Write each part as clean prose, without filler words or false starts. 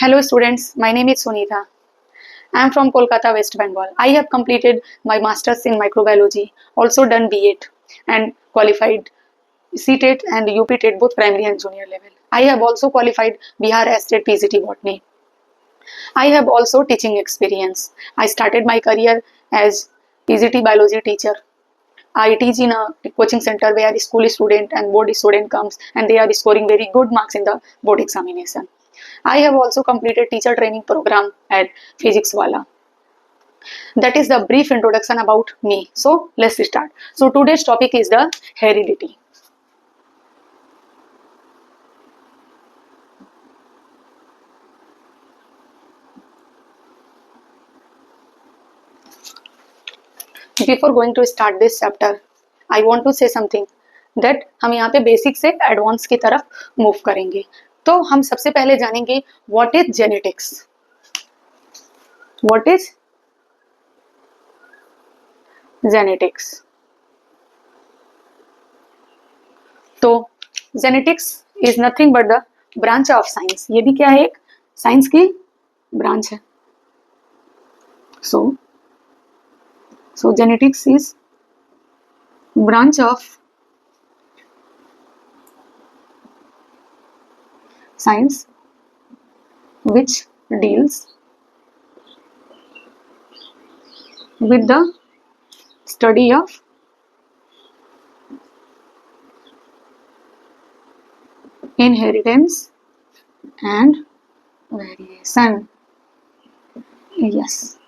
Hello students, my name is Sunitha. I am from Kolkata, West Bengal. I have completed my masters in microbiology, also done B.Ed and qualified C.Tet and UP-Tet both primary and junior level. I have also qualified Bihar State PGT Botany. I have also teaching experience. I started my career as PGT biology teacher. I teach in a coaching center where school student and board student comes and they are scoring very good marks in the board examination. I have also completed teacher training program at Physics Wala. That is the brief introduction about me. So let's start. So today's topic is the heredity. Before going to start this chapter, I want to say something that हम यहाँ पे basic से advance की तरफ move करेंगे. तो हम सबसे पहले जानेंगे what is genetics. What is genetics? तो genetics is nothing but the branch of science. ये भी क्या है? एक साइंस की ब्रांच है. So genetics is branch of science which deals with the study of inheritance and variation. Yes,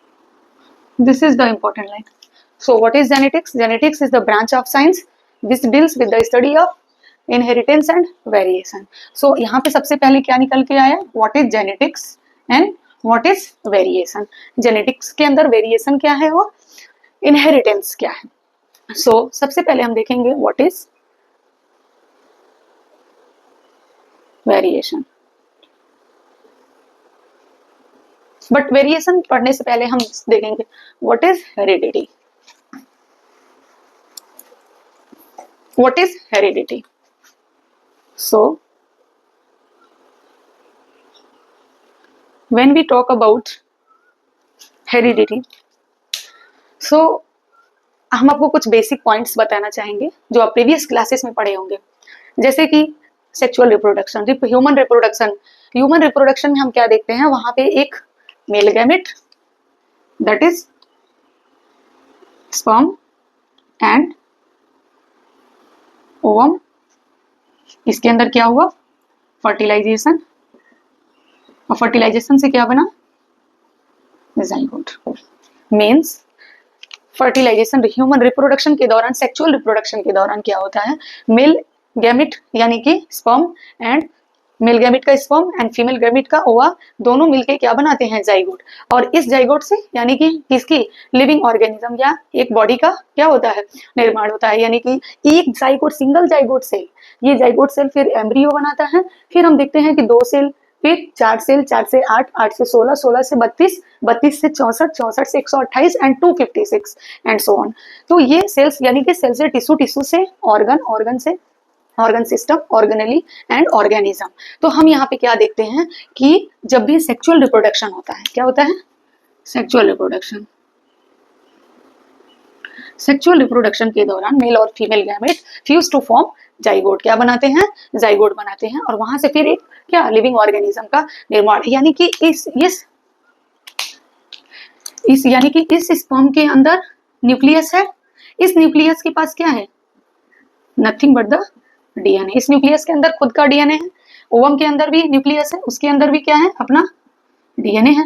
this is the important line. So what is genetics? Genetics is the branch of science which deals with the study of inheritance and variation. So यहाँ पे सबसे पहले क्या निकल के आया? What is genetics and what is variation? Genetics के अंदर variation क्या है और inheritance क्या है? So सबसे पहले हम देखेंगे what is variation. But variation पढ़ने से पहले हम देखेंगे what is heredity. What is heredity? So when we talk about heredity, so हम आपको कुछ बेसिक पॉइंट्स बताना चाहेंगे जो आप प्रीवियस क्लासेस में पढ़े होंगे. जैसे कि sexual reproduction, human reproduction. Human reproduction में हम क्या देखते हैं? वहां पे एक male gamete that is sperm and ovum. इसके अंदर क्या हुआ? फर्टिलाइजेशन. और फर्टिलाइजेशन से क्या बना? Zygote. Means fertilization human reproduction के दौरान, सेक्सुअल रिप्रोडक्शन के दौरान क्या होता है? मेल गैमेट यानी कि स्पर्म एंड मेल गैमेट का स्पर्म एंड फीमेल गैमेट का ओवा दोनों मिलके क्या बनाते हैं? जाइगोट. और इस जाइगोट से यानी कि किसकी? लिविंग ऑर्गेनिज्म या एक बॉडी का क्या होता है? निर्माण होता है. यानी कि एक जाइगोट, सिंगल जाइगोट से ये जाइगोट सेल फिर एम्ब्रियो बनाता है. फिर हम देखते हैं कि 2 सेल, फिर 4 सेल, 4 से 8, 8 से 16, 16 से 32, 32 से 64, 64 से 128 एंड 256 एंड सो ऑन. तो ये सेल्स यानी कि सेल से टिश्यू, टिश्यू से ऑर्गन, ऑर्गन से organ system, organelle and organism. तो हम यहाँ पे क्या देखते हैं कि जब भी सेक्सुअल रिप्रोडक्शन होता है, क्या होता है? Sexual reproduction. सेक्सुअल रिप्रोडक्शन के दौरान मेल और female gamete fuse to form zygote. क्या बनाते हैं? जाइगोट बनाते हैं. और वहां से फिर एक क्या? लिविंग ऑर्गेनिज्म का निर्माण. यानी कि इस यानी कि इस स्पर्म के अंदर न्यूक्लियस है. इस न्यूक्लियस के पास क्या है? Nothing but the DNA. इस न्यूक्लियस के अंदर खुद का डीएनए है. ओवम के अंदर भी न्यूक्लियस है, उसके अंदर भी क्या है? अपना डीएनए है.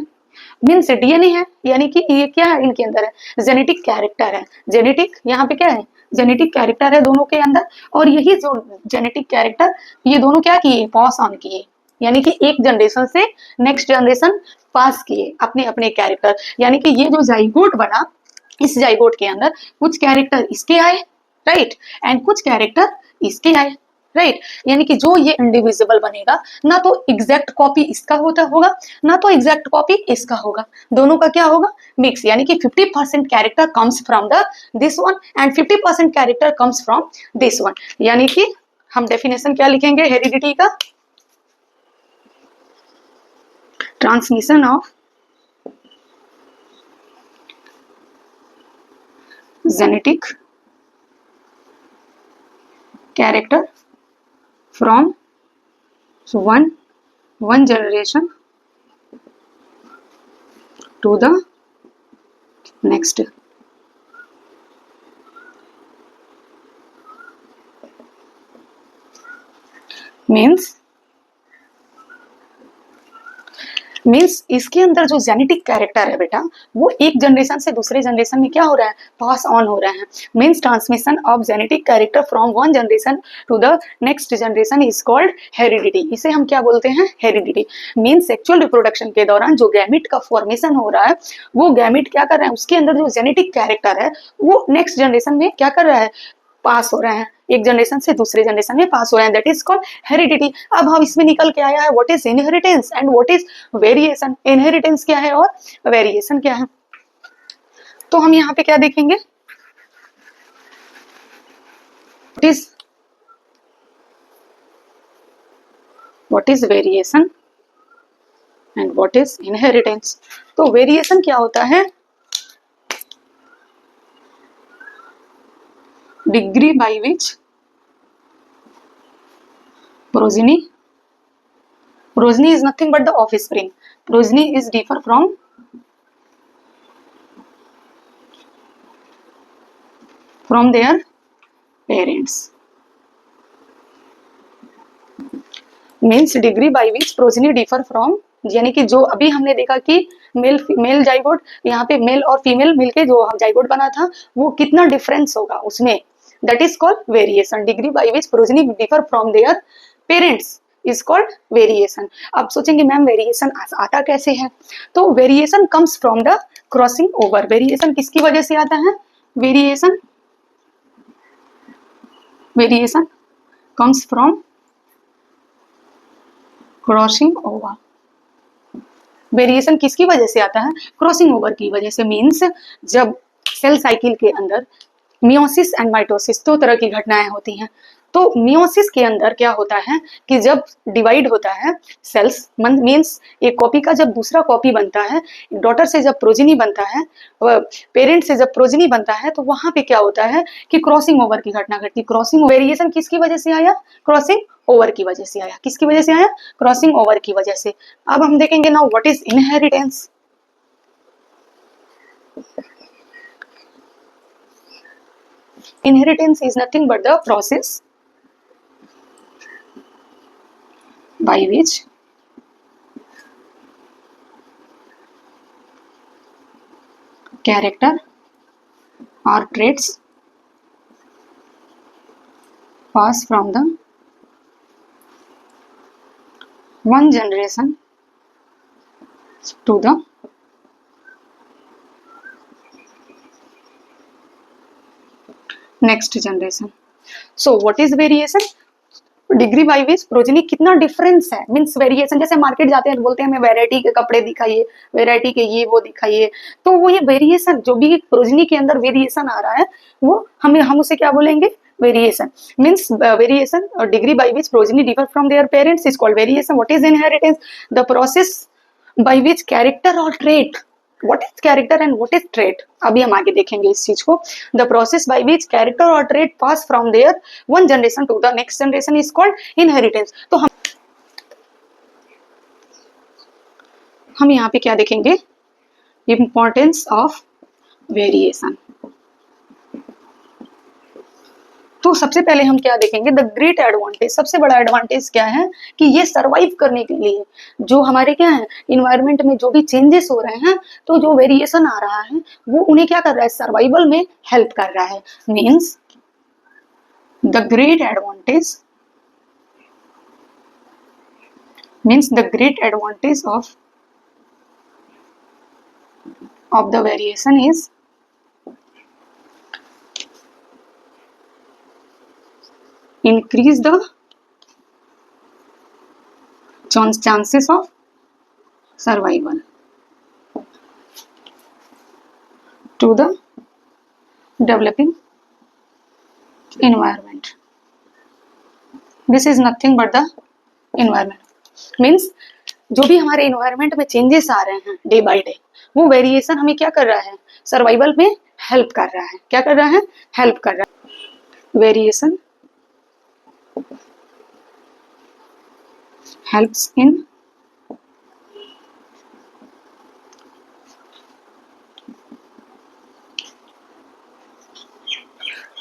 मीन्स डीएनए है यानी कि ये क्या है? इनके अंदर है जेनेटिक कैरेक्टर है. जेनेटिक यहाँ पे क्या है? जेनेटिक कैरेक्टर है दोनों के अंदर. और यही जो जेनेटिक कैरेक्टर ये दोनों क्या किए? पास ऑन किए. यानी कि एक जनरेशन से नेक्स्ट जनरेशन पास किए अपने अपने कैरेक्टर. यानी कि ये जो जाइगोट बना, इस जाइगोट के अंदर कुछ कैरेक्टर इसके आए, राइट, एंड कुछ कैरेक्टर इसके आए, राइट. यानी कि जो ये इंडिविजिबल बनेगा ना तो एग्जैक्ट कॉपी इसका होगा ना तो एग्जैक्ट कॉपी इसका होगा. दोनों का क्या होगा? मिक्स. यानी कि 50% character comes from the this one and 50% character comes from this one. यानी कि हम डेफिनेशन क्या लिखेंगे हेरिडिटी का? transmission of genetic character from one generation to the next. Means इसके अंदर जो जेनेटिक कैरेक्टर है बेटा, वो एक जनरेशन से दूसरे जनरेशन में क्या हो रहा है, पास ऑन हो रहा है. Means transmission of genetic character from one generation to the next generation is called heredity. इसे हम क्या बोलते हैं, हेरिडिटी. मीन्स सेक्सुअल रिप्रोडक्शन के दौरान जो गैमिट का फॉर्मेशन हो रहा है, वो गैमिट क्या कर रहा है, उसके अंदर जो जेनेटिक कैरेक्टर है वो नेक्स्ट जनरेशन में क्या कर रहा है, पास हो रहे हैं, एक जनरेशन से दूसरे जनरेशन में पास हो रहे हैं. That is called heredity. अब हम इसमें निकल के आया है what is inheritance and what is variation. Inheritance क्या है और वेरिएशन क्या है. तो हम यहाँ पे क्या देखेंगे, what is variation and what is inheritance. तो वेरिएशन क्या होता है, degree by which progeny is nothing but the offspring. Progeny is differ from their parents. Means degree by which progeny differ from, यानी कि जो अभी हमने देखा कि मेल जाइगोट, यहाँ पे मेल और फीमेल मिलके जो जाइगोट बना था, वो कितना डिफरेंस होगा उसमें, that is called variation. Degree by which progeny differ from their parents is called variation. अब सोचेंगे मैम वेरिएशन आता कैसे है, तो variation comes from the crossing over. Variation किसकी वजह से आता है, variation comes from crossing over. Variation किसकी वजह से आता है, क्रॉसिंग ओवर की वजह से. मीन्स जब सेल साइकिल के अंदर मियोसिस एंड माइटोसिस दो तरह की घटनाएं होती हैं. तो मियोसिस के अंदर क्या होता है कि जब डिवाइड होता है सेल्स, मीन्स एक कॉपी का जब दूसरा कॉपी बनता है, डॉटर से जब प्रोजेनी बनता है, पेरेंट से जब प्रोजेनी बनता है, तो वहां पे क्या होता है कि क्रॉसिंग ओवर की घटना घटती. क्रॉसिंग वेरिएशन किसकी वजह से आया, क्रॉसिंग ओवर की वजह से आया. किसकी वजह से आया, क्रॉसिंग ओवर की वजह से. अब हम देखेंगे now what is inheritance. Inheritance is nothing but the process by which character or traits pass from the one generation to the next generation. So what is variation, degree by which progeny कितना difference है. Means variation, जैसे market जाते हैं बोलते हैं हमें variety के कपड़े दिखाइए, वैरायटी के ये वो दिखाइए, तो वो ये वेरिएशन जो भी प्रोजेनी के अंदर वेरिएशन आ रहा है, वो हम उसे क्या बोलेंगे, वेरिएशन. मीन्स वेरिएशन और degree by which progeny differ from their parents is called variation. What is inheritance, the process by which character और trait, what is character and what is trait. अभी हम आगे देखेंगे इस चीज को. the process by which character or trait pass from their one generation to the next generation is called inheritance. तो हम यहाँ पे क्या देखेंगे, importance of variation. तो सबसे पहले हम क्या देखेंगे, द ग्रेट एडवांटेज. सबसे बड़ा एडवांटेज क्या है कि ये सरवाइव करने के लिए जो हमारे क्या है इन्वायरमेंट में जो भी चेंजेस हो रहे हैं, तो जो वेरिएशन आ रहा है वो उन्हें क्या कर रहा है, सर्वाइवल में हेल्प कर रहा है. Means the great advantage of the variation is increase the chances of survival to the developing environment. This is nothing but the environment. Means जो भी हमारे इन्वायरमेंट में चेंजेस आ रहे हैं डे बाय डे, वो वेरिएशन हमें क्या कर रहा है, सर्वाइवल में हेल्प कर रहा है। क्या कर रहा है, हेल्प कर रहा है। Variation helps in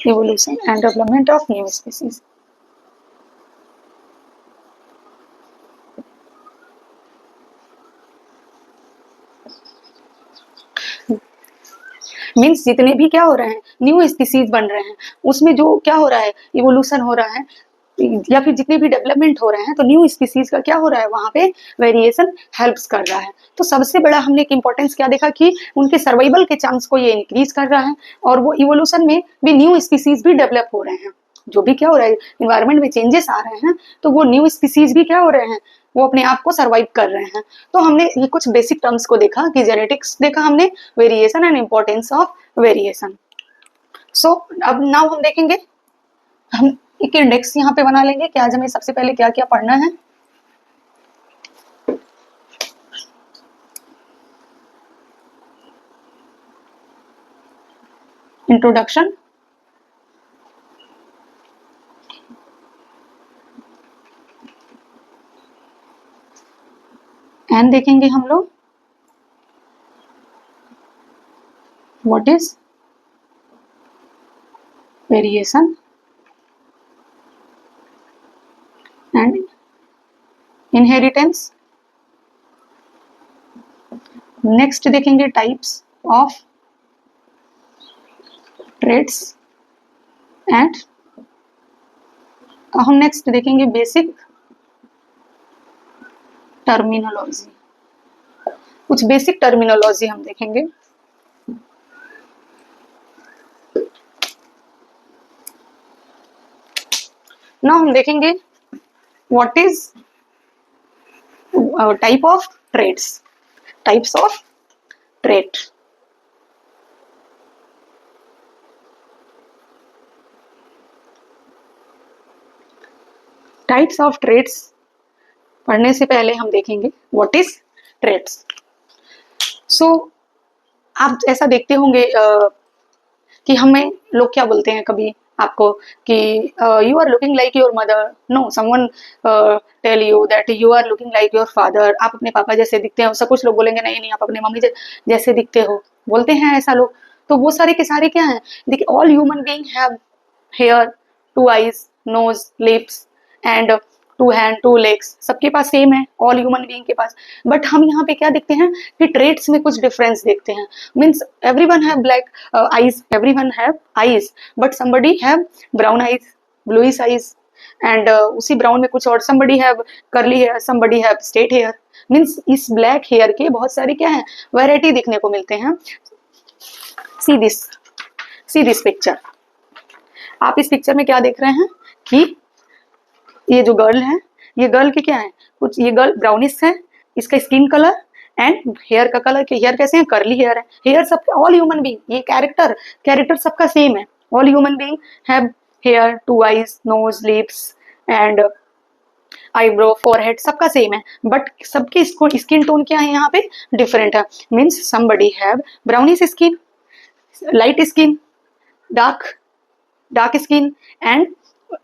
evolution and development of new species. Means जितने भी क्या हो रहे हैं, न्यू स्पीसीज बन रहे हैं, उसमें जो क्या हो रहा है, इवोल्यूशन हो रहा है, या फिर जितने भी डेवलपमेंट हो रहे हैं, तो न्यू स्पीसीज का क्या हो रहा है, वहां पे वेरिएशन हेल्प्स कर रहा है। तो सबसे बड़ा हमने एक इंपॉर्टेंस क्या देखा कि उनके सर्वाइवल के चांस को ये इंक्रीज कर रहा है, और वो इवोल्यूशन में भी न्यू स्पीसीज भी डेवलप हो रहे हैं। जो भी क्या हो रहा है, इन्वायरमेंट में चेंजेस आ रहे हैं, तो वो न्यू स्पीसीज भी क्या हो रहे हैं, वो अपने आप को सर्वाइव कर रहे हैं। तो हमने ये कुछ बेसिक टर्म्स को देखा कि जेनेटिक्स देखा हमने, variation and importance of variation. So अब नाउ हम देखेंगे, हम एक इंडेक्स यहाँ पे बना लेंगे कि आज हमें सबसे पहले क्या क्या पढ़ना है। इंट्रोडक्शन, एंड देखेंगे हम लोग what is variation and inheritance. Next देखेंगे टाइप्स ऑफ ट्रेड्स एंड हम नेक्स्ट देखेंगे बेसिक टर्मिनोलॉजी, कुछ बेसिक टर्मिनोलॉजी हम देखेंगे। ना हम देखेंगे what is type of traits, types of trait. Types of traits पढ़ने से पहले हम देखेंगे व्हाट इज ट्रेड्स। सो आप ऐसा देखते होंगे कि हमें लोग क्या बोलते हैं कभी आपको कि you are looking like your mother, no someone tell you that you are looking like your father, आप अपने पापा जैसे दिखते हैं। सब कुछ लोग बोलेंगे नहीं नहीं आप अपने मम्मी जैसे दिखते हो, बोलते हैं ऐसा लोग। तो वो सारे के सारे क्या हैं, देखिए all human being have hair, two eyes, nose, lips and two hand, two legs, सबके पास सेम है ऑल ह्यूमन बीइंग के पास। बट हम यहाँ पे क्या देखते हैं कि ट्रेड्स में कुछ डिफरेंस देखते हैं। Means everyone have black eyes, everyone have eyes, but somebody have brown eyes, bluish eyes, and उसी ब्राउन में कुछ और, somebody have curly hair, somebody have straight hair। Means इस ब्लैक हेयर के बहुत सारे क्या है, वैरायटी देखने को मिलते हैं। सी दिस पिक्चर, आप इस पिक्चर में क्या देख रहे हैं कि ये जो गर्ल है, ये गर्ल के क्या है, कुछ ये गर्ल ब्राउनिश है, इसका स्किन कलर एंड हेयर का कलर, के हेयर कैसे हैं, कर्ली हेयर है। हेयर सबके ऑल ह्यूमन बीइंग, ये कैरेक्टर सबका सेम है। All human being have hair, two eyes, nose, lips and eyebrow, forehead, सबका सेम है। बट सबके स्किन टोन क्या है यहाँ पे, डिफरेंट है। Means somebody have brownish skin, light skin, dark skin and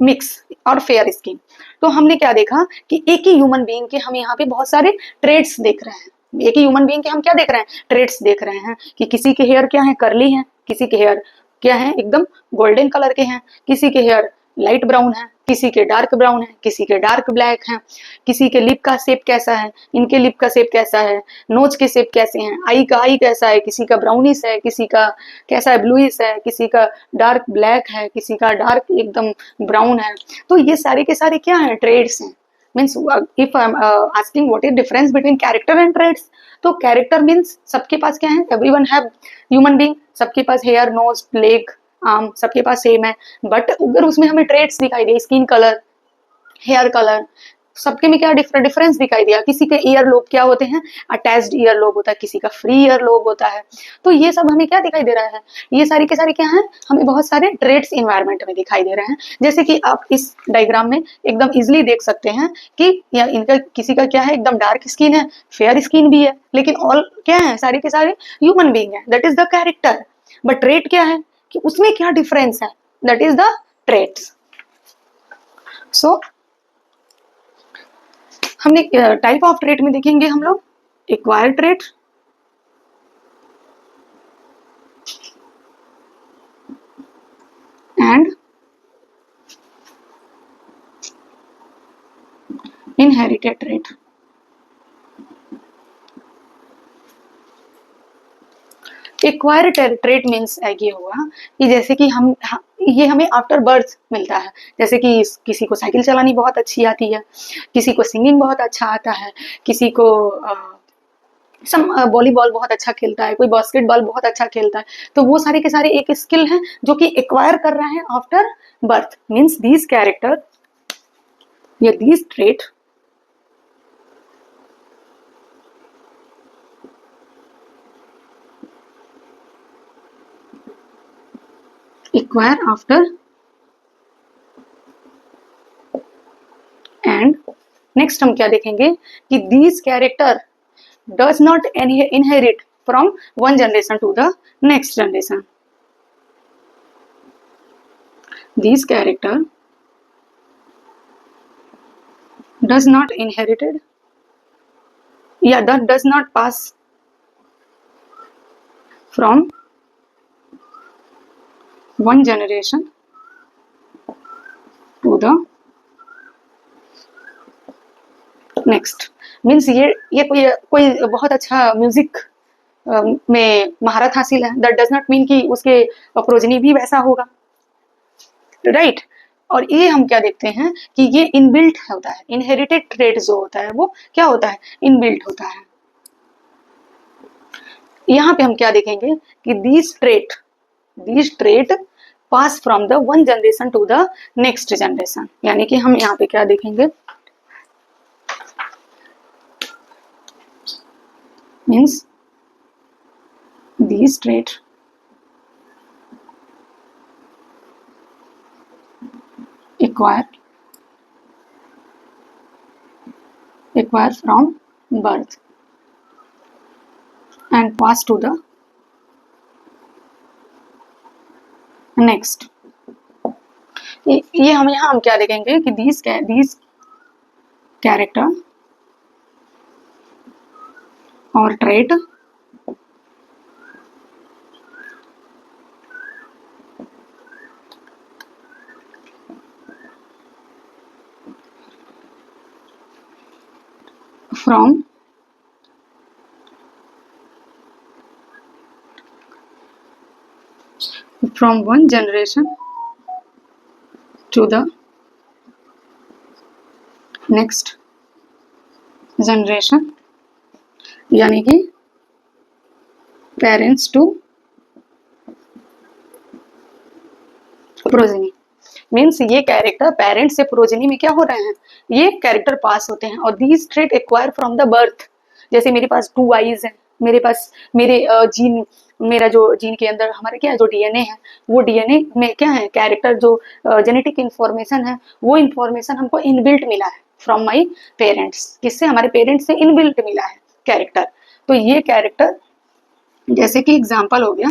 mix और फेयर स्किन। तो हमने क्या देखा कि एक ही ह्यूमन बीइंग के हम यहाँ पे बहुत सारे ट्रेड्स देख रहे हैं। एक ही ह्यूमन बीइंग के हम क्या देख रहे हैं, ट्रेड्स देख रहे हैं कि किसी के हेयर क्या है, कर्ली है, किसी के हेयर क्या है, एकदम गोल्डन कलर के हैं, किसी के हेयर लाइट ब्राउन है, किसी के डार्क ब्राउन है, किसी के डार्क ब्लैक है, किसी के लिप का शेप कैसा है, इनके लिप का शेप कैसा है, नोज के शेप कैसे हैं, आई कैसा है, किसी का ब्राउनिश है, किसी का कैसा है, ब्लूइश है, किसी का डार्क ब्लैक है, किसी का डार्क एकदम ब्राउन है। तो ये सारे के सारे क्या है, ट्रेड्स हैं। Means if I am asking what is difference between character and traits, तो कैरेक्टर मीन्स सबके पास क्या है, एवरीवन हैव, ह्यूमन बीइंग सबके पास हेयर, नोज, लेग, आर्म सबके पास सेम है। बट अगर उसमें हमें ट्रेड्स दिखाई दे, स्किन कलर, हेयर कलर, सबके में क्या डिफरेंस दिखाई दिया। किसी के ईयर लोब क्या होते हैं, अटैच्ड ईयर लोब होता है, किसी का फ्री ईयर लोब होता है। तो ये सब हमें क्या दिखाई दे रहा है, ये सारी के सारे क्या हैं, हमें बहुत सारे ट्रेड्स इन्वायरमेंट में दिखाई दे रहे हैं। जैसे कि आप इस डायग्राम में एकदम इजिली देख सकते हैं कि या इनका किसी का क्या है, एकदम डार्क स्किन है, फेयर स्किन भी है, लेकिन ऑल क्या है, सारे के सारे ह्यूमन बीइंग है, that is the character. But trait क्या है कि उसमें क्या डिफरेंस है, दैट इज द ट्रेट्स। सो हमने टाइप ऑफ ट्रेट में देखेंगे हम लोग acquired trait, and inherited trait. Acquired trait means ये हुआ कि जैसे कि ये हमें आफ्टर बर्थ मिलता है। जैसे कि किसी को साइकिल चलानी बहुत अच्छी आती है, किसी को सिंगिंग बहुत अच्छा आता है, किसी को वॉलीबॉल बहुत अच्छा खेलता है, कोई बास्केटबॉल बहुत अच्छा खेलता है। तो वो सारे के सारे एक स्किल हैं जो कि एक्वायर कर रहे हैं after birth. Means these character या these trait acquire after, and next हम क्या देखेंगे कि these character does not inherit from one generation to the next generation. These character does not inherited, yeah, that does not pass from one generation to the next. Means ये कोई बहुत अच्छा music में महारत हासिल है, दैट डज नॉट मीन कि उसके प्रोजनी भी वैसा होगा, राइट और ये हम क्या देखते हैं कि ये इनबिल्ट होता है। इनहेरिटेड ट्रेट जो होता है वो क्या होता है, इनबिल्ट होता है। यहाँ पे हम क्या देखेंगे कि these trait pass from the one generation to the next generation. यानी कि हम यहाँ पे क्या देखेंगे, means these traits acquire from birth and pass to the next. ये हम यहाँ हम क्या देखेंगे कि these character और trait from one generation to the next generation, यानी कि पेरेंट्स टू प्रोजेनी। मीन्स ये कैरेक्टर पेरेंट्स से प्रोजेनी में क्या हो रहे हैं, ये कैरेक्टर पास होते हैं। और these trait acquire from the birth. जैसे मेरे पास 2 आईज है, मेरे पास मेरा जो जीन के अंदर हमारा क्या है, जो डीएनए है, वो डीएनए में क्या है, कैरेक्टर जो जेनेटिक इंफॉर्मेशन है, वो इंफॉर्मेशन हमको इनबिल्ट मिला है फ्रॉम माई पेरेंट्स। किससे, हमारे पेरेंट्स से इनबिल्ट मिला है कैरेक्टर। तो ये कैरेक्टर जैसे कि एग्जाम्पल हो गया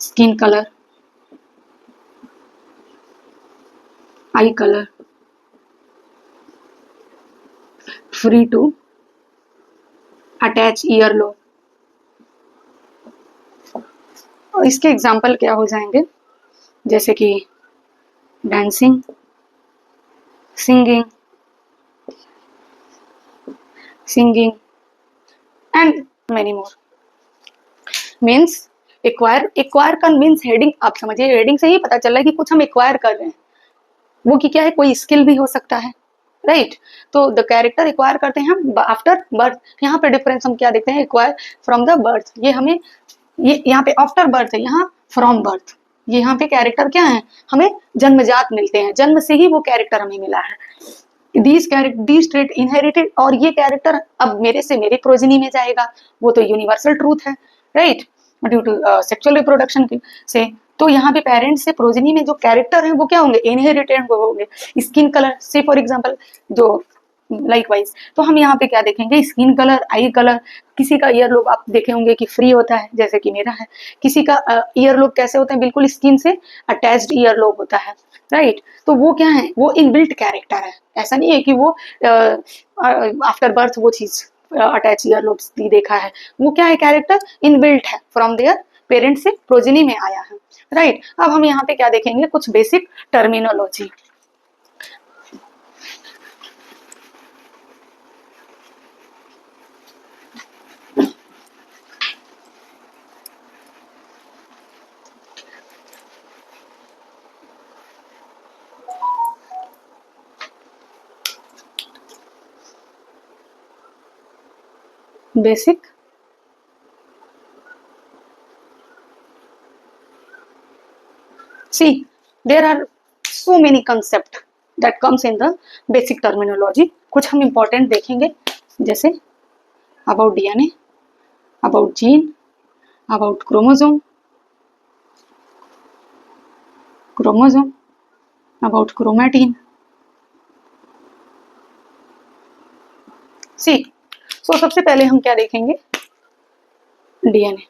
skin colour, eye colour, free to attach earlobe. और इसके एग्जाम्पल क्या हो जाएंगे, जैसे कि dancing, singing and many more. Means acquire का मीन्स हेडिंग आप समझिए, हेडिंग से ही पता चल रहा है कि कुछ हम एक्वायर कर रहे हैं। वो कि क्या है, कोई स्किल भी हो सकता है, राइट। तो द कैरेक्टर एक्वायर करते हैं हम आफ्टर बर्थ। यहाँ पे डिफरेंस हम क्या देखते हैं, एक्वायर फ्रॉम द बर्थ। ये हमें ये यहाँ पे आफ्टर बर्थ है, यहाँ फ्रॉम बर्थ। यहाँ पे कैरेक्टर क्या है, हमें जन्मजात मिलते हैं, जन्म से ही वो कैरेक्टर हमें मिला है। दीज ट्रेट इनहेरिटेड, और ये कैरेक्टर अब मेरे से मेरे प्रोजेनी में जाएगा, वो तो यूनिवर्सल ट्रूथ है, right, due to sexual reproduction से। तो यहाँ पे पेरेंट्स से प्रोजेनी में जो कैरेक्टर है वो क्या होंगे, इनहेरिटेड होंगे। स्किन कलर से फॉर एग्जांपल जो लाइकवाइज, तो हम यहाँ पे क्या देखेंगे, स्किन कलर, आई कलर, किसी का ईयरलोब आप देखे होंगे कि फ्री होता है जैसे कि मेरा है, किसी का ईयरलोब कैसे होता है, बिल्कुल स्किन से अटैच्ड ईयरलोब होता है, राइट। तो वो क्या है, वो इनबिल्ट कैरेक्टर है, ऐसा नहीं है कि वो आफ्टर बर्थ वो चीज अटैच ईयरलोब्स देखा है, वो क्या है, कैरेक्टर इनबिल्ट है, फ्रॉम देयर पेरेंट्स से प्रोजेनी में आया है, राइट। अब हम यहाँ पे क्या देखेंगे, कुछ basic terminology. Basic see there are so many concept that comes in the basic terminology। कुछ हम important देखेंगे, जैसे about DNA, about gene, about chromosome, about chromatin। see so सबसे पहले हम क्या देखेंगे, डीएनए।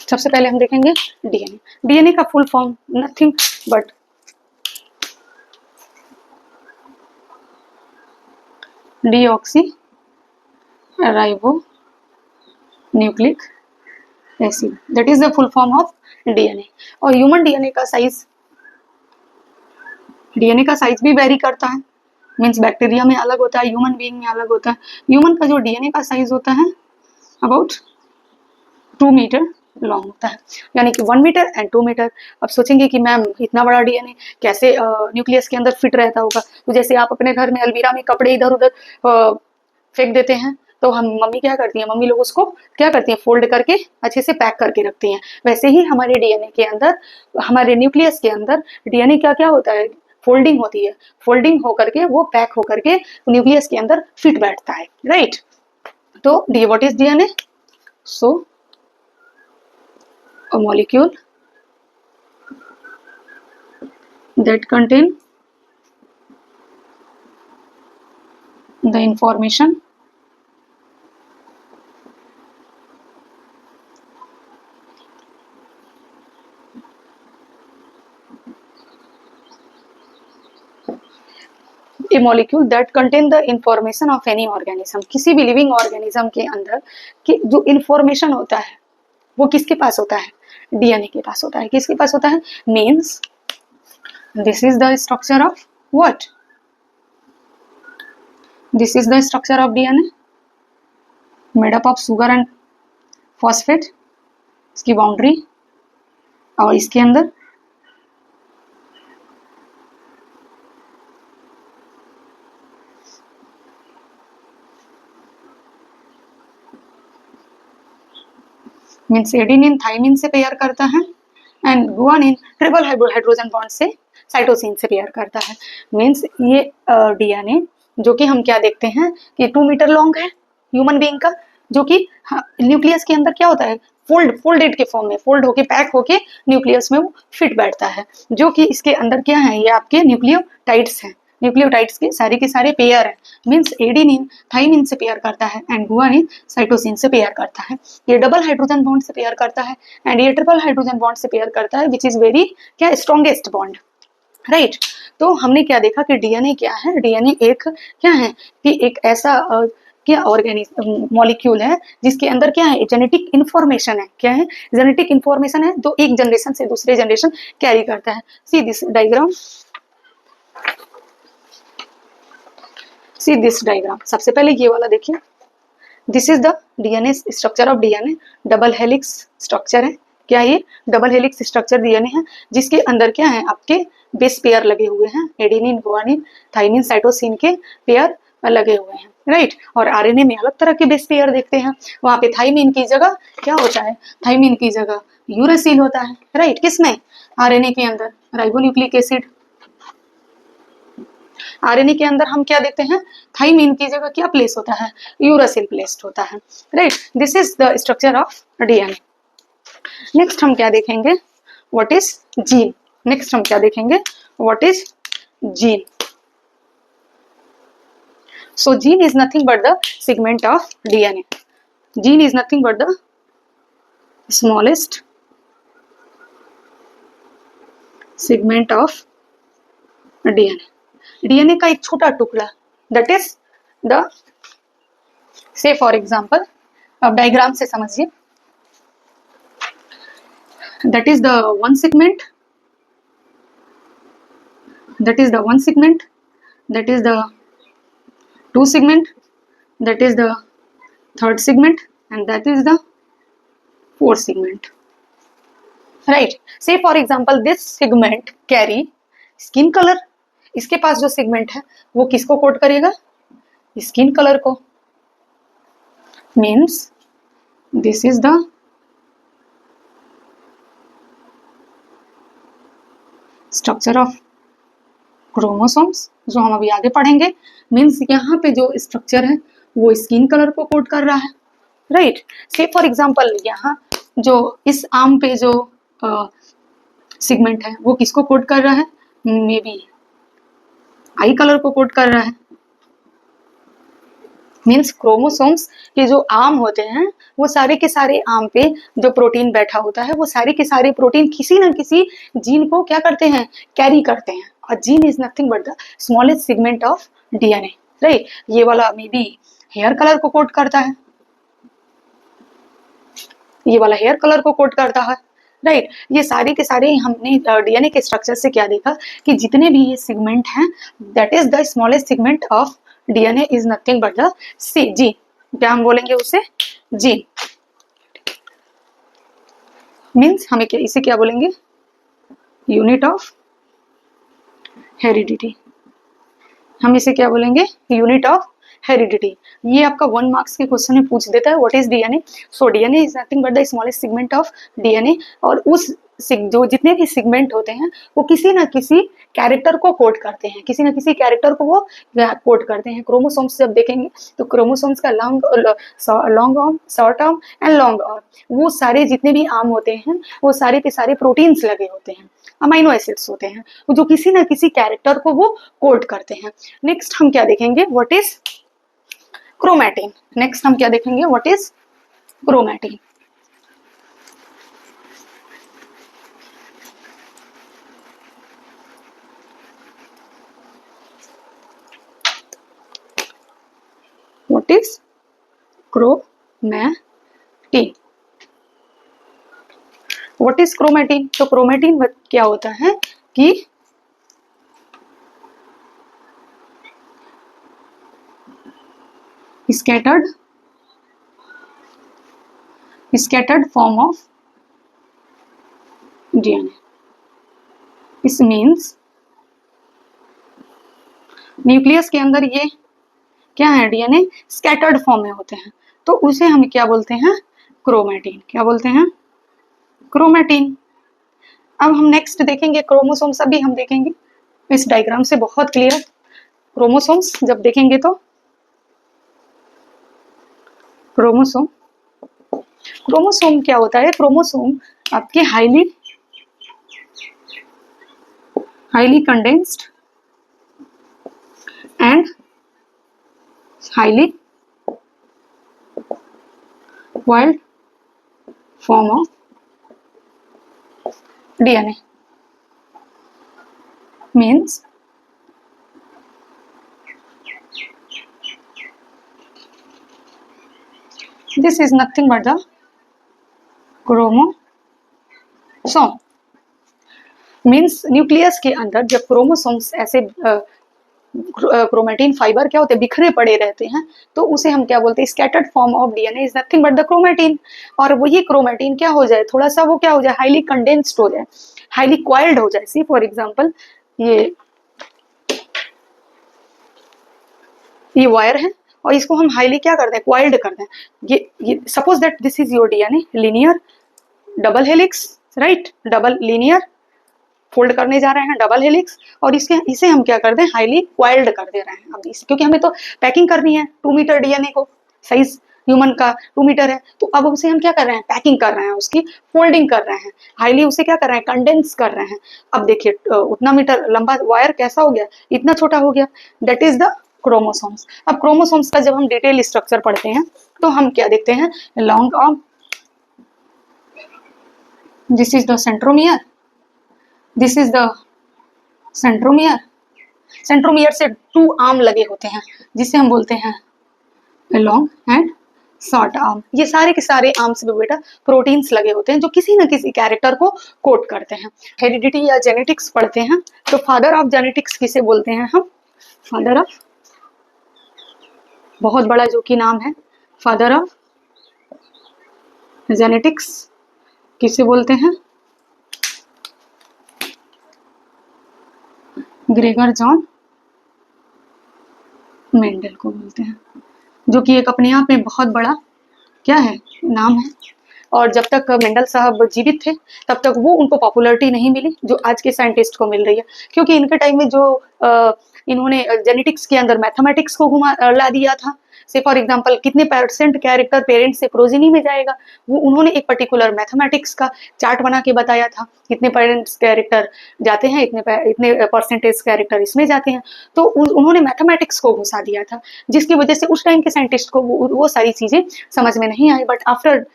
सबसे पहले हम देखेंगे डीएनए। डीएनए का full form nothing but deoxy ribo nucleic acid, that is the full form of DNA. और ह्यूमन डीएनए का साइज भी वेरी करता है, मीन्स बैक्टीरिया में अलग होता है, ह्यूमन बीइंग में अलग होता है। ह्यूमन का जो डीएनए का साइज होता है अबाउट 2 मीटर लॉन्ग होता है, यानी कि 1 मीटर एंड 2 मीटर। अब सोचेंगे कि मैम इतना बड़ा डीएनए कैसे न्यूक्लियस के अंदर फिट रहता होगा, तो जैसे आप अपने घर में अलमीरा में कपड़े इधर उधर फेंक देते हैं, तो हम मम्मी क्या करती हैं, मम्मी लोग उसको क्या करती हैं, फोल्ड करके अच्छे से पैक करके रखती हैं। वैसे ही हमारे डीएनए के अंदर, हमारे न्यूक्लियस के अंदर डीएनए क्या क्या होता है, फोल्डिंग होती है, फोल्डिंग होकर के वो पैक होकर के न्यूक्लियस के अंदर फिट बैठता है, राइट। तो what is DNA? So a molecule that contain the information a molecule that contain the information of any organism। किसी भी लिविंग ऑर्गेनिज्म के अंदर कि जो इंफॉर्मेशन होता है वो किसके पास होता है, डीएनए के पास होता है। किसके पास होता है, means this is the structure of what, this is the structure of DNA made up of sugar and phosphate, इसकी बाउंड्री, और इसके अंदर मीन्स एडेनिन थाइमिन से पेयर करता है, and guanine triple hydrogen bond से साइटोसिन से पेयर करता है। मीन्स ये डीएनए जो कि हम क्या देखते हैं कि 2 मीटर लॉन्ग है ह्यूमन बीइंग का, जो कि न्यूक्लियस के अंदर क्या होता है, फोल्डेड के फॉर्म में, फोल्ड होके पैक होके न्यूक्लियस में वो फिट बैठता है, जो कि इसके अंदर क्या है, ये आपके न्यूक्लियोटाइड्स हैं, न्यूक्लियोटाइड्स के सारे पेयर है। मीन्स एडेनिन थाइमिन से पेयर करता है एंड गुआनिन साइटोसिन से पेयर करता है। ये डबल हाइड्रोजन बॉन्ड से पेयर करता है एंड ये ट्रिपल हाइड्रोजन बॉन्ड से पेयर करता है, विच इज वेरी क्या स्ट्रॉन्गेस्ट बॉन्ड, राइट। तो हमने क्या देखा कि डीएनए क्या है, डीएनए एक क्या है कि एक ऐसा क्या ऑर्गेनिज्म मॉलिक्यूल है जिसके अंदर क्या है, जेनेटिक इंफॉर्मेशन है। क्या है, जेनेटिक इंफॉर्मेशन है जो एक जनरेशन से दूसरे जनरेशन कैरी करता है। See this diagram, see this diagram. सबसे पहले ये वाला देखिए, this is the DNA structure of DNA, double helix structure है। क्या ये डबल हेलिक्स स्ट्रक्चर डीएनए है जिसके अंदर क्या है, आपके बेस पेयर लगे हुए हैं, एडेनिन गुआनिन थाइमिन साइटोसिन के पेयर लगे हुए हैं, राइट। और आरएनए में अलग तरह के बेस पेयर देखते हैं, वहां पे थाइमिन की जगह क्या होता है, थाइमिन की जगह यूरेसिल होता है, राइट। किसमें, आरएनए के अंदर राइबोन्यूक्लिक एसिड, आरएनए के अंदर हम क्या देखते हैं, थाइमिन की जगह क्या प्लेस होता है, यूरासिल प्लेस्ड होता है, right. This is the structure of DNA. Next हम क्या देखेंगे, व्हाट इज जीन। नेक्स्ट हम क्या देखेंगे, what is gene. So gene is nothing but the segment of DNA. Gene is nothing but the smallest segment of DNA. DNA का एक छोटा टुकड़ा, that is the, say for example, अब diagram से समझिए, that is the one segment, that is the one segment, that is the two segment, that is the third segment, and that is the fourth segment, right. Say for example this segment carry skin color. इसके पास जो segment है वो किसको code करेगा, skin colour को। Means this is the structure of chromosomes, जो हम अभी आगे पढ़ेंगे। मीन्स यहाँ पे जो स्ट्रक्चर है वो स्किन कलर को कोड कर रहा है, राइट। से फॉर एग्जांपल यहाँ जो इस आर्म पे जो सेगमेंट है वो किसको कोड कर रहा है, मे बी आई कलर को कोड कर रहा है। मीन्स क्रोमोसोम्स के जो आर्म होते हैं वो सारे के सारे आर्म पे जो प्रोटीन बैठा होता है वो सारे के सारे प्रोटीन किसी न किसी जीन को क्या करते हैं, कैरी करते हैं। और gene is nothing but the smallest segment of DNA, right. ये वाला मे बी हेयर कलर को कोड करता है, ये वाला हेयर कलर को कोड करता है, राइट। ये सारे के सारे हमने डीएनए के स्ट्रक्चर से क्या देखा कि जितने भी ये सेगमेंट हैं that is the smallest segment of DNA is nothing but the gene. क्या हम बोलेंगे उसे, जीन। मीन्स हमें क्या, इसे क्या बोलेंगे, यूनिट ऑफ हेरिडिटी। हम इसे क्या बोलेंगे, यूनिट ऑफ हेरिडिटी। ये आपका 1 मार्क्स के क्वेश्चन में पूछ देता है what is DNA. So DNA is nothing but the smallest segment of DNA. और उस जो जितने भी सेगमेंट होते हैं वो किसी ना किसी कैरेक्टर को कोड करते हैं, किसी ना किसी कैरेक्टर को वो कोड करते हैं। क्रोमोसोम्स जब देखेंगे तो क्रोमोसोम्स का long arm, short arm and long arm, वो सारे जितने भी आर्म होते हैं वो सारे के सारे प्रोटीन्स लगे होते हैं, अमाइनो एसिड्स होते हैं जो किसी ना किसी कैरेक्टर को वो कोड करते हैं। नेक्स्ट हम क्या देखेंगे, व्हाट इज क्रोमैटिन। नेक्स्ट हम क्या देखेंगे, what is chromatin. What is chromatin? What is chromatin? तो क्रोमेटिन क्या होता है कि scattered form of DNA. This means nucleus के अंदर ये क्या है, डीएनए स्कैटर्ड फॉर्म में होते हैं, तो उसे हम क्या बोलते हैं, क्रोमैटिन। क्या बोलते हैं, क्रोमैटिन। अब हम नेक्स्ट देखेंगे क्रोमोसोम्स, अभी हम देखेंगे इस डायग्राम से बहुत क्लियर। क्रोमोसोम्स जब देखेंगे तो क्रोमोसोम क्या होता है, क्रोमोसोम आपके highly condensed and highly coiled form of DNA. Means this is nothing but the chromosome. Means nucleus के अंदर जब क्रोमोसोम्स ऐसे क्रोमैटिन फाइबर क्या होते हैं, बिखरे पड़े रहते हैं, तो उसे हम क्या बोलते हैं, scattered form of DNA is nothing but the chromatin. और वही क्रोमैटिन क्या हो जाए, थोड़ा सा वो क्या हो जाए, हाईली कंडेंस्ड हो जाए, हाईली क्वाइल्ड हो जाए। सी फॉर एग्जांपल ये वायर है और इसको हम हाईली क्या करते हैं, क्वाइल्ड करते हैं। ये suppose that this is your DNA, linear double helix, right, double linear fold करने जा रहे हैं डबल हेलिक्स, और इसे हम क्या कर दें, हाईली कॉइल्ड कर दे रहे हैं। अब क्योंकि हमें तो पैकिंग करनी है 2 मीटर डीएनए को, साइज ह्यूमन का 2 मीटर है, तो अब उसे हम क्या कर रहे हैं, पैकिंग कर रहे हैं, उसकी फोल्डिंग कर रहे हैं, हाईली उसे क्या कर रहे हैं, कंडेंस कर रहे हैं। अब देखिए उतना मीटर लंबा वायर कैसा हो गया, इतना छोटा हो गया, दैट इज द क्रोमोसोम्स। अब क्रोमोसोम्स का जब हम डिटेल स्ट्रक्चर पढ़ते हैं तो हम क्या देखते हैं, long arm, this is the centromere, this is the centromere, centromere से 2 आर्म लगे होते हैं जिसे हम बोलते हैं लॉन्ग एंड शॉर्ट आर्म। ये सारे के सारे आर्म्स में बेटा प्रोटीन्स लगे होते हैं जो किसी न किसी कैरेक्टर को कोड करते हैं। हेरिडिटी या जेनेटिक्स पढ़ते हैं तो फादर ऑफ जेनेटिक्स किसे बोलते हैं हम, फादर ऑफ, बहुत बड़ा जो कि नाम है, फादर ऑफ जेनेटिक्स किसे बोलते हैं, ग्रेगर जॉन मेंडल को बोलते हैं, जो कि एक अपने आप में बहुत बड़ा क्या है, नाम है। और जब तक मेंडल साहब जीवित थे तब तक वो उनको पॉपुलैरिटी नहीं मिली जो आज के साइंटिस्ट को मिल रही है, क्योंकि इनके टाइम में जो इन्होंने जेनेटिक्स के अंदर मैथमेटिक्स को ला दिया था। से फॉर एग्जांपल कितने परसेंट कैरेक्टर पेरेंट्स से प्रोजेनी में जाएगा, वो उन्होंने एक पर्टिकुलर मैथमेटिक्स का चार्ट बना के बताया था, कितने पेरेंट्स कैरेक्टर जाते हैं, इतने परसेंटेज कैरेक्टर इसमें जाते हैं। तो उन्होंने मैथमेटिक्स को घुसा दिया था, जिसकी वजह से उस टाइम के साइंटिस्ट को वो सारी चीजें समझ में नहीं आई। But after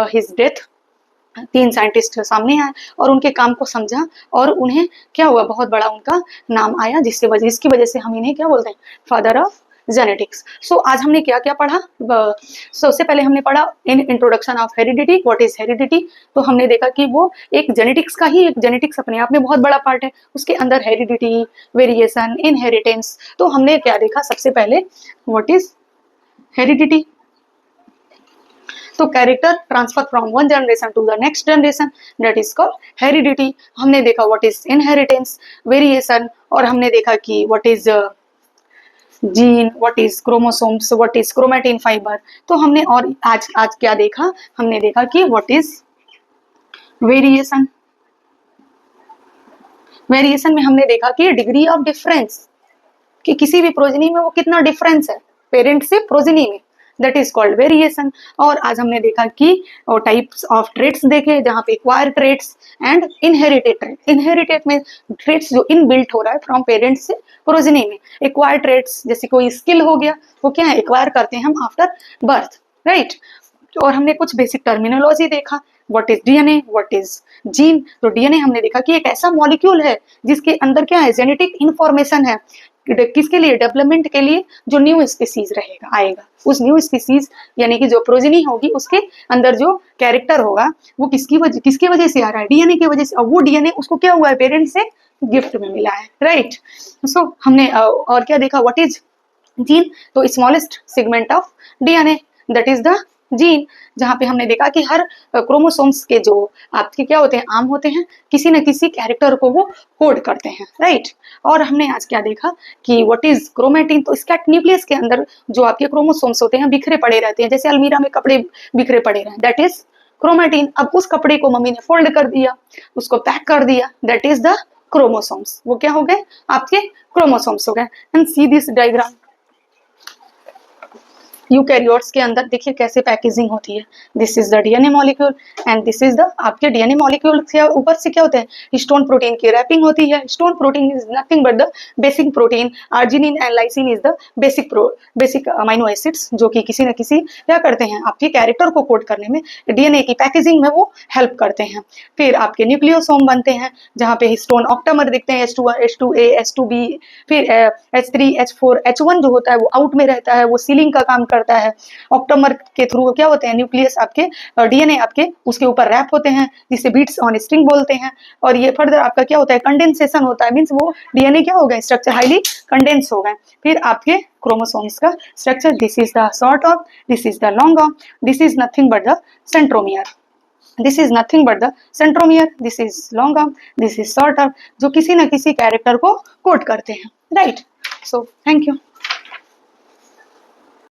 his death 3 scientist सामने आए और उनके काम को समझा और उन्हें क्या हुआ, बहुत बड़ा उनका नाम आया, जिसकी वजह से हम इन्हें क्या बोलते हैं, फादर ऑफ जेनेटिक्स। सो आज हमने क्या क्या पढ़ा, सबसे पहले हमने पढ़ा in introduction of heredity, what is heredity. तो हमने देखा कि वो एक जेनेटिक्स का ही, एक जेनेटिक्स अपने आप में बहुत बड़ा पार्ट है, उसके अंदर हेरिडिटी, वेरिएशन, इनहेरिटेंस। तो हमने क्या देखा, सबसे पहले व्हाट इज हेरिडिटी, तो character transfer from one generation to the next generation, that is called heredity. हमने देखा व्हाट इज इनहेरिटेंस, वेरिएशन, और हमने देखा कि what is gene, what is chromosomes, what is chromatin fibre. तो हमने और आज क्या देखा, हमने देखा कि व्हाट इज वेरिएशन। वेरिएशन में हमने देखा कि डिग्री ऑफ डिफरेंस, कि किसी भी प्रोजेनी में वो कितना डिफरेंस है पेरेंट से प्रोजेनी में, दैट इज कॉल्ड वेरिएशन। और आज हमने देखा कि टाइप्स ऑफ ट्रेट्स देखे, जहाँ पे acquired traits and inherited trait. Inherited में ट्रेट्स जो इनबिल्ट हो रहा है फ्रॉम पेरेंट्स से प्रोजेनी में। एक्वायर्ड ट्रेट्स जैसे कोई स्किल हो गया, वो क्या है, एक्वायर करते हैं हम आफ्टर बर्थ, राइट। और हमने कुछ बेसिक टर्मिनोलॉजी देखा, what is DNA, what is gene. तो डीएनए हमने देखा कि एक ऐसा मॉलिक्यूल है जिसके अंदर क्या है, जेनेटिक इंफॉर्मेशन है, किसके लिए, डेवलपमेंट के लिए, जो न्यू स्पीसीज रहेगा आएगा, उस न्यू स्पीसीज यानी कि जो प्रोजेनी होगी उसके अंदर जो कैरेक्टर होगा वो किसकी वजह से आ रहा है, डीएनए की वजह से। और वो डीएनए उसको क्या हुआ है, पेरेंट्स से गिफ्ट में मिला है, राइट। सो हमने और क्या देखा, व्हाट इज जीन, तो smallest segment of DNA, that is the gene. जहाँ पे हमने देखा कि हर क्रोमोसोम्स के जो आपके क्या होते हैं, आर्म होते हैं, किसी न किसी कैरेक्टर को वो कोड करते हैं, राइट। और हमने आज क्या देखा कि व्हाट इज क्रोमैटिन, तो इसका न्यूक्लियस के अंदर जो आपके क्रोमोसोम्स होते हैं बिखरे पड़े रहते हैं, जैसे अलमीरा में कपड़े बिखरे पड़े रहे, दैट इज क्रोमैटिन। अब उस कपड़े को मम्मी ने फोल्ड कर दिया, उसको पैक कर दिया, दैट इज द क्रोमोसोम्स। वो क्या हो गए, आपके क्रोमोसोम्स हो गए। And see this diagram, eukaryotes के अंदर देखिए कैसे पैकेजिंग होती है, this is the DNA molecule and this is the, आपके डीएनए मॉलिक्यूल से ऊपर से क्या होता है, स्टोन प्रोटीन की रैपिंग होती है। Stone protein is nothing but the basic protein, arginine and lysine is the basic amino acids, जो कि किसी न किसी क्या करते हैं, आपके कैरेक्टर को कोड करने में, डीएनए की पैकेजिंग में वो हेल्प करते हैं। फिर आपके न्यूक्लियोसोम बनते हैं, जहाँ पे हिस्टोन ऑक्टामर दिखते हैं, H2, H2A, H2B, फिर H3, H4, H1 जो होता है वो आउट में रहता है, वो सीलिंग का काम करता है। ऑक्टामर के थ्रू क्या होते हैं, न्यूक्लियस आपके डीएनए आपके उसके ऊपर रैप होते हैं, जिसे बीट्स ऑन स्ट्रिंग बोलते हैं। और ये फर्दर आपका क्या होता है, कंडेंसेशन होता है, मींस वो डीएनए क्या हो गए, स्ट्रक्चर हाईली कंडेंस हो गए। फिर आपके क्रोमोसोम्स का structure, this is the short arm, this is the long arm, this is nothing but the centromere, this is nothing but the centromere, this is long arm, this is short arm, जो किसी न किसी character को code करते हैं, right. So thank you.